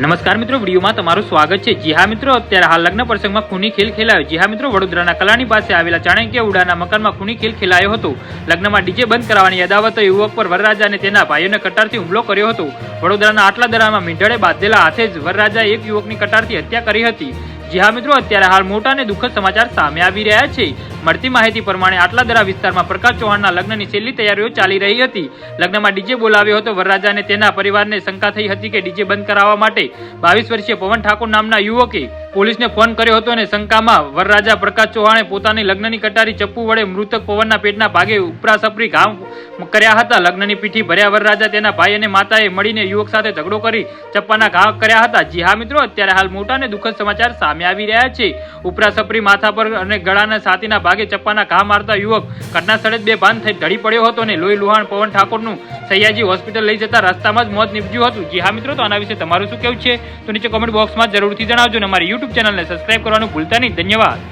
નમસ્કાર મિત્રો, વિડીયોમાં તમારું સ્વાગત છે। જી હા મિત્રો, અત્યારે હાલ લગ્ન પ્રસંગમાં ખૂની ખેલ ખેલાયો। જી હા મિત્રો, વડોદરાના કલાની પાસે આવેલા ચાણક્ય ઉડાના મકાનમાં ખૂની ખેલ ખેલાયો હતો। લગ્નમાં ડીજે બંધ કરવાની અદાવતે યુવક પર વરરાજા અને તેના ભાઈઓને કટારથી હુમલો કર્યો હતો। વડોદરાના આટલા દરામાં મીંઢળે બાંધેલા હાથે જ વરરાજાએ એક યુવકની કટારથી હત્યા કરી હતી। જી હા મિત્રો, અત્યારે હાલ મોટા અને દુઃખદ સમાચાર સામે આવી રહ્યા છે। મળતી માહિતી પ્રમાણે આટલા દરા વિસ્તારમાં પ્રકાશ ચૌહાણના લગ્નની છેલ્લી તૈયારીઓ ચાલી રહી હતી। લગ્નમાં ડીજે બોલાવ્યો હતો। વરરાજા અને તેના પરિવારને શંકા થઈ હતી કે ડીજે બંધ કરાવવા માટે 22 વર્ષીય પવન ઠાકોર નામના યુવકે પોલીસને ફોન કર્યો હતો અને શંકામાં વરરાજા પ્રકાશ ચૌહાણે પોતાની લગ્નની કટારી ચપ્પુ વડે મૃતક પવનના પેટના ભાગે ઉપરાસપરી ઘા કર્યા હતા। લગ્નની પીઠી ભર્યા વરરાજા તેના ભાઈ અને માતાએ મળીને યુવક સાથે ઝઘડો કરી ચપ્પાના ઘા કર્યા હતા। જી હા મિત્રો, અત્યારે હાલ મોટા અને દુઃખદ સમાચાર સામે આવી રહ્યા છે। ઉપરાસપરી માથા પર અને ગળાના છાતીના ભાગે ચપ્પાના ઘા મારતા યુવક ઘટના સ્થળે જ બેભાન થઈ ઢળી પડ્યો હતો અને લોહી લુહાણ પવન ઠાકોરનું સયાજી હોસ્પિટલ લઈ જતા રસ્તામાં જ મોત નીપજ્યું હતું। જી હા મિત્રો, તો આના વિશે તમારું શું કહેવું છે તો નીચે કોમેન્ટ બોક્સમાં જરૂરથી જણાવજો અને અમારી YouTube ચેનલને સબસ્ક્રાઇબ કરવાનું ભૂલતા નહીં। ધન્યવાદ।